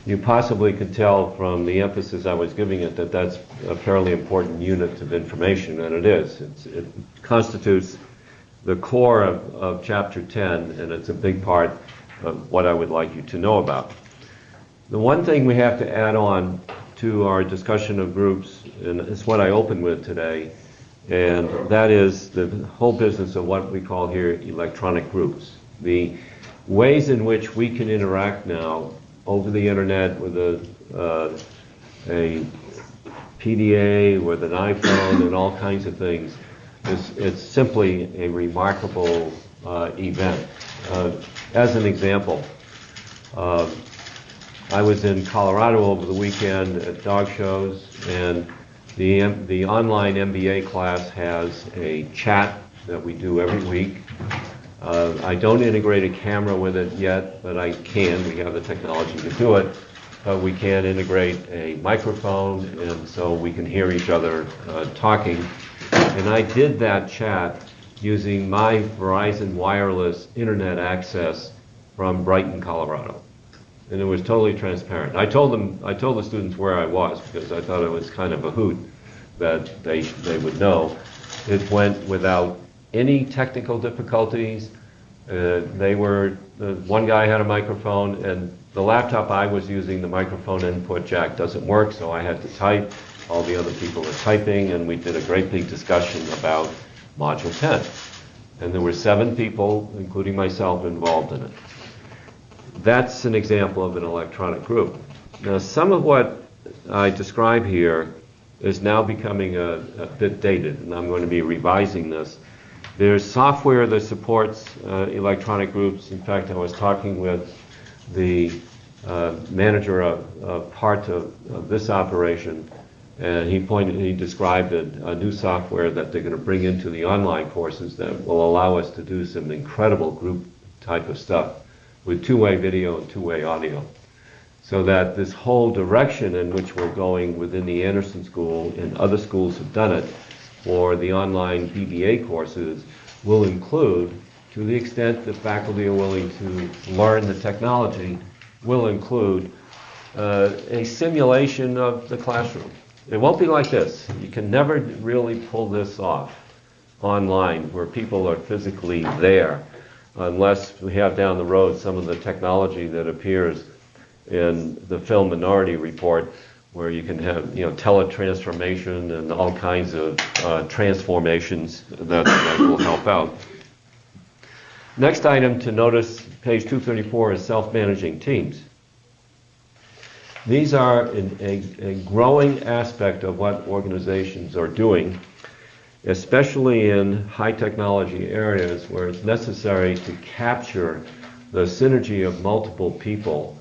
you possibly could tell from the emphasis I was giving it that that's a fairly important unit of information, and it is. It constitutes the core of Chapter 10, and it's a big part of what I would like you to know about. The one thing we have to add on to our discussion of groups, and it's what I opened with today, and that is the whole business of what we call here electronic groups. The ways in which we can interact now over the internet with a PDA, with an iPhone, and all kinds of things. It's simply a remarkable event. As an example, I was in Colorado over the weekend at dog shows, and the online MBA class has a chat that we do every week. I don't integrate a camera with it yet, but I can. We have the technology to do it. But we can integrate a microphone, and so we can hear each other talking. And I did that chat using my Verizon wireless internet access from Brighton, Colorado. And it was totally transparent. I told the students where I was because I thought it was kind of a hoot that they would know. It went without any technical difficulties. One guy had a microphone, and the laptop I was using, the microphone input jack doesn't work, so I had to type. All the other people were typing, and we did a great big discussion about Module 10. And there were 7 people, including myself, involved in it. That's an example of an electronic group. Now, some of what I describe here is now becoming a bit dated, and I'm going to be revising this. There's software that supports electronic groups. In fact, I was talking with the manager of part of this operation, and he described a new software that they're going to bring into the online courses that will allow us to do some incredible group type of stuff with two-way video and two-way audio. So that this whole direction in which we're going within the Anderson School, and other schools have done it, for the online BBA courses will include, to the extent that faculty are willing to learn the technology, will include a simulation of the classroom. It won't be like this. You can never really pull this off online where people are physically there, unless we have down the road some of the technology that appears in the Film Minority Report, where you can have teletransformation and all kinds of transformations that will help out. Next item to notice, page 234, is self-managing teams. These are a growing aspect of what organizations are doing, especially in high technology areas where it's necessary to capture the synergy of multiple people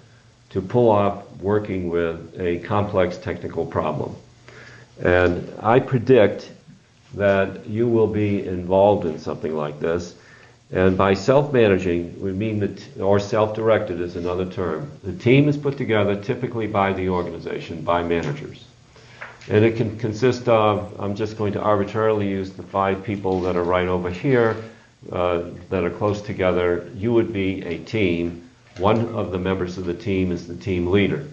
to pull off working with a complex technical problem. And I predict that you will be involved in something like this. And by self-managing, we mean or self-directed is another term. The team is put together typically by the organization, by managers. And it can consist of, I'm just going to arbitrarily use the 5 people that are right over here that are close together. You would be a team. One of the members of the team is the team leader.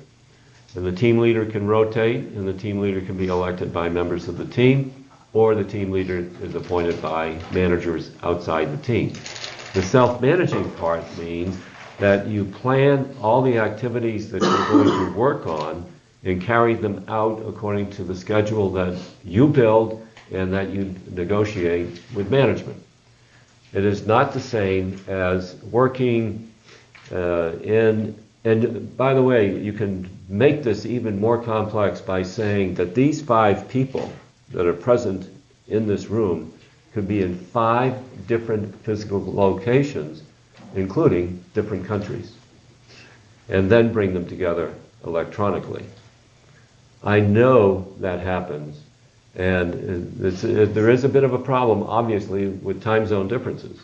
And the team leader can rotate, and the team leader can be elected by members of the team, or the team leader is appointed by managers outside the team. The self-managing part means that you plan all the activities that you're going to work on and carry them out according to the schedule that you build and that you negotiate with management. It is not the same as working and by the way, you can make this even more complex by saying that these 5 people that are present in this room could be in 5 different physical locations, including different countries, and then bring them together electronically. I know that happens, and there is a bit of a problem, obviously, with time zone differences.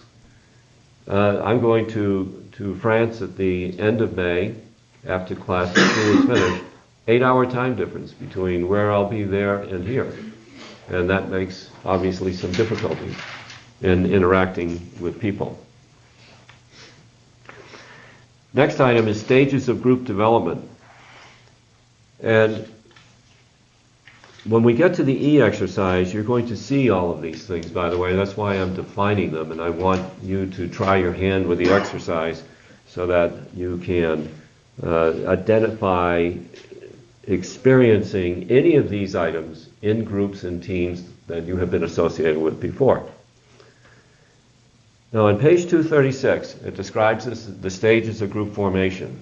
I'm going to France at the end of May, after school is finished. 8-hour time difference between where I'll be there and here. And that makes, obviously, some difficulty in interacting with people. Next item is stages of group development. And when we get to the E exercise, you're going to see all of these things, by the way. That's why I'm defining them, and I want you to try your hand with the exercise so that you can identify experiencing any of these items in groups and teams that you have been associated with before. Now on page 236, it describes the stages of group formation.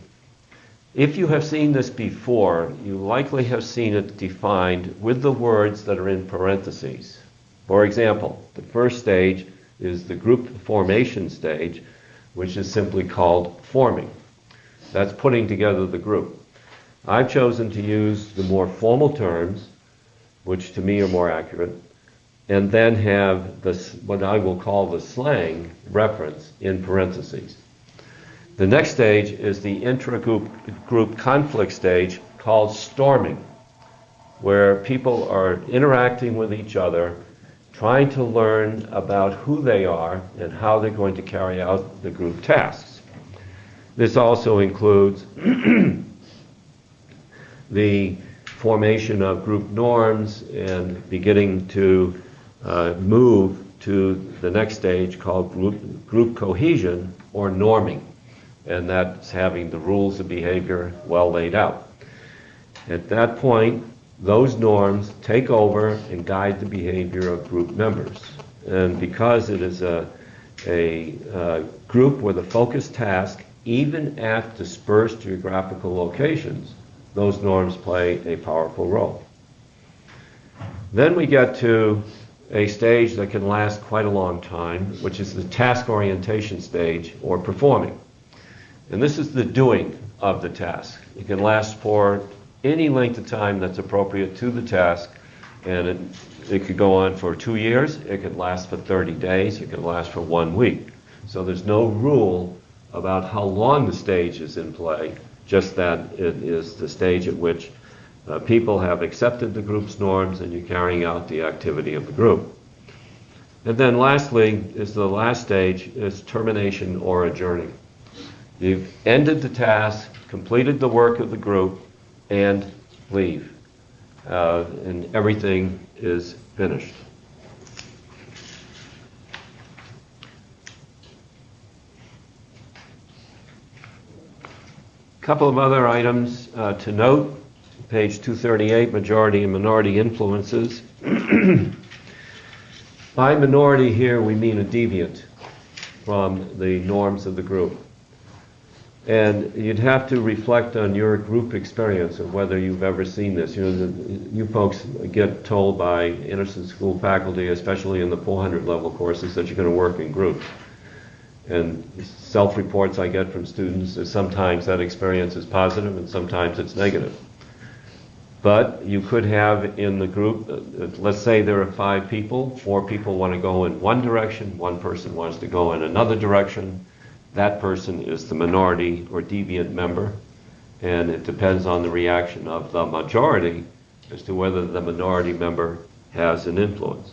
If you have seen this before, you likely have seen it defined with the words that are in parentheses. For example, the first stage is the group formation stage, which is simply called forming. That's putting together the group. I've chosen to use the more formal terms, which to me are more accurate, and then have this, what I will call the slang reference in parentheses. The next stage is the intra-group conflict stage called storming, where people are interacting with each other, trying to learn about who they are and how they're going to carry out the group tasks. This also includes the formation of group norms and beginning to move to the next stage called group cohesion or norming. And that's having the rules of behavior well laid out. At that point, those norms take over and guide the behavior of group members. And because it is a group with a focused task, even at dispersed geographical locations, those norms play a powerful role. Then we get to a stage that can last quite a long time, which is the task orientation stage or performing. And this is the doing of the task. It can last for any length of time that's appropriate to the task, and it could go on for 2 years, it could last for 30 days, it could last for 1 week. So there's no rule about how long the stage is in play, just that it is the stage at which people have accepted the group's norms and you're carrying out the activity of the group. And then lastly, is the last stage, is termination or adjourning. You've ended the task, completed the work of the group, and leave. And everything is finished. A couple of other items to note. Page 238, majority and minority influences. By minority here, we mean a deviant from the norms of the group. And you'd have to reflect on your group experience of whether you've ever seen this. You know, you folks get told by Anderson School faculty, especially in the 400 level courses, that you're going to work in groups. And self-reports I get from students is sometimes that experience is positive and sometimes it's negative. But you could have in the group, let's say there are 5 people, 4 people want to go in one direction, 1 person wants to go in another direction. That person is the minority or deviant member, and it depends on the reaction of the majority as to whether the minority member has an influence.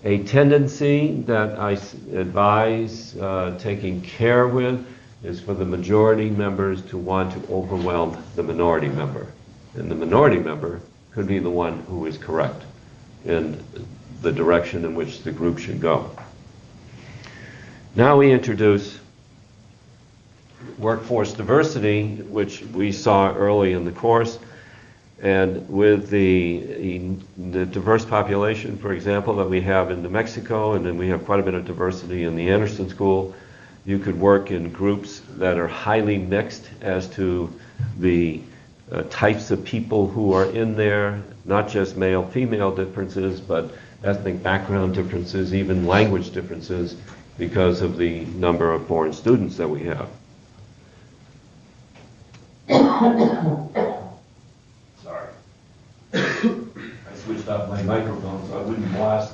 A tendency that I advise taking care with is for the majority members to want to overwhelm the minority member. And the minority member could be the one who is correct in the direction in which the group should go. Now we introduce workforce diversity, which we saw early in the course. And with the diverse population, for example, that we have in New Mexico, and then we have quite a bit of diversity in the Anderson School, you could work in groups that are highly mixed as to the types of people who are in there, not just male-female differences, but ethnic background differences, even language differences, because of the number of foreign students that we have. Sorry. I switched off my microphone so I wouldn't blast.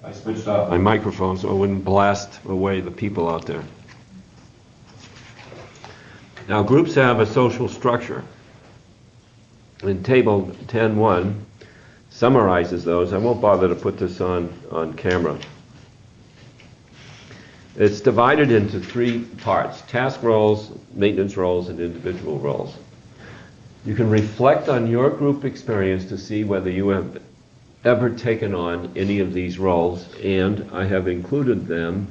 I switched off my microphone so I wouldn't blast away the people out there. Now, groups have a social structure. In table 10.1 summarizes those. I won't bother to put this on camera. It's divided into three parts: task roles, maintenance roles, and individual roles. You can reflect on your group experience to see whether you have ever taken on any of these roles, and I have included them.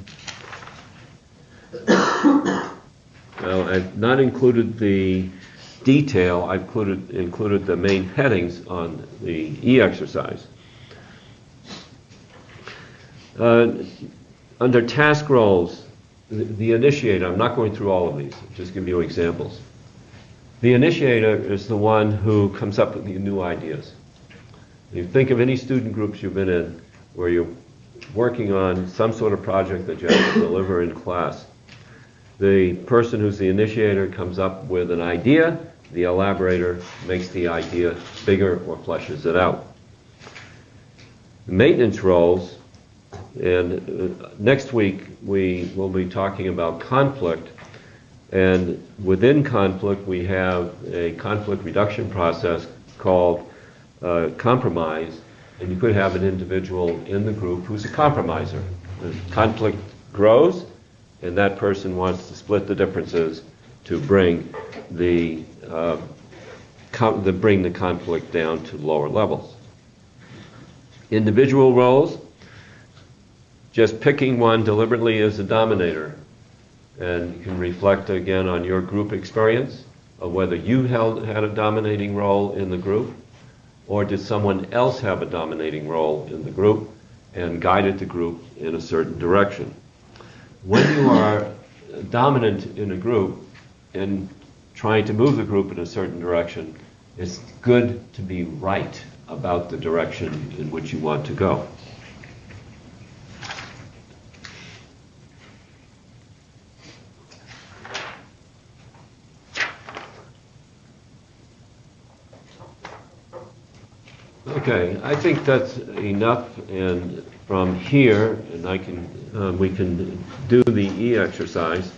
Well, I've not included the detail, I've included the main headings on the e-exercise. Under task roles, the initiator, I'm not going through all of these, I'll just give you examples. The initiator is the one who comes up with the new ideas. You think of any student groups you've been in where you're working on some sort of project that you have to deliver in class. The person who's the initiator comes up with an idea, the elaborator makes the idea bigger or fleshes it out. Maintenance roles, and next week we will be talking about conflict, and within conflict we have a conflict reduction process called compromise, and you could have an individual in the group who's a compromiser. The conflict grows, and that person wants to split the differences to bring the conflict down to lower levels. Individual roles, just picking one deliberately as a dominator, and you can reflect again on your group experience of whether you had a dominating role in the group, or did someone else have a dominating role in the group and guided the group in a certain direction. When you are dominant in a group and trying to move the group in a certain direction, it's good to be right about the direction in which you want to go. Okay, I think that's enough, and from here, and we can do the e-exercise.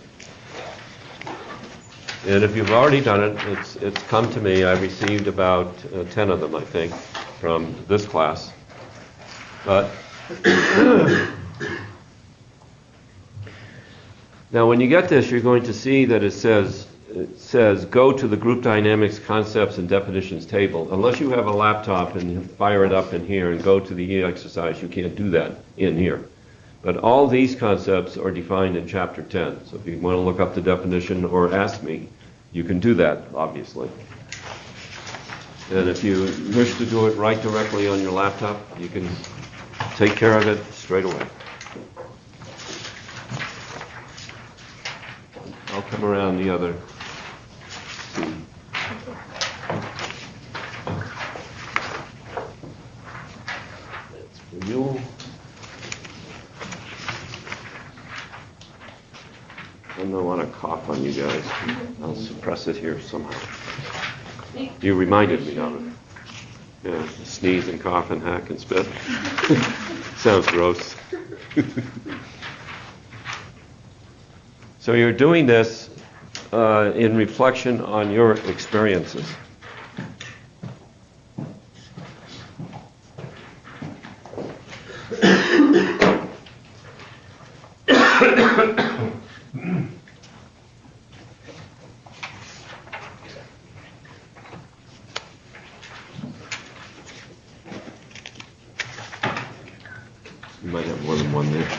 And if you've already done it, it's come to me. I received about 10 of them, I think, from this class. But now, when you get this, you're going to see that it says go to the group dynamics concepts and definitions table. Unless you have a laptop and fire it up in here and go to the e-exercise, you can't do that in here. But all these concepts are defined in chapter 10. So if you want to look up the definition or ask me, you can do that, obviously. And if you wish to do it right directly on your laptop, you can take care of it straight away. I'll come around the other. That's for you. I don't want to cough on you guys. I'll suppress it here somehow. You reminded me of it. Yeah, sneeze and cough and hack and spit. Sounds gross. So you're doing this in reflection on your experiences. You might have more than one there.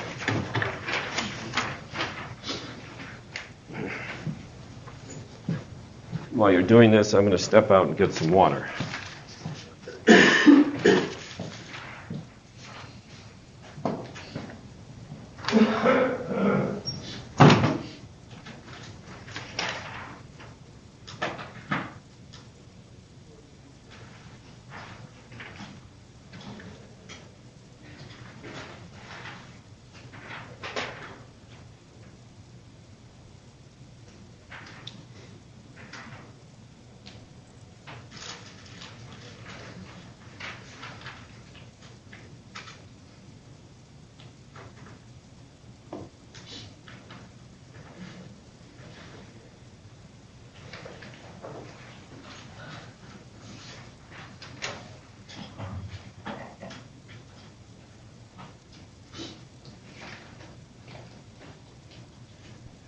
While you're doing this, I'm going to step out and get some water.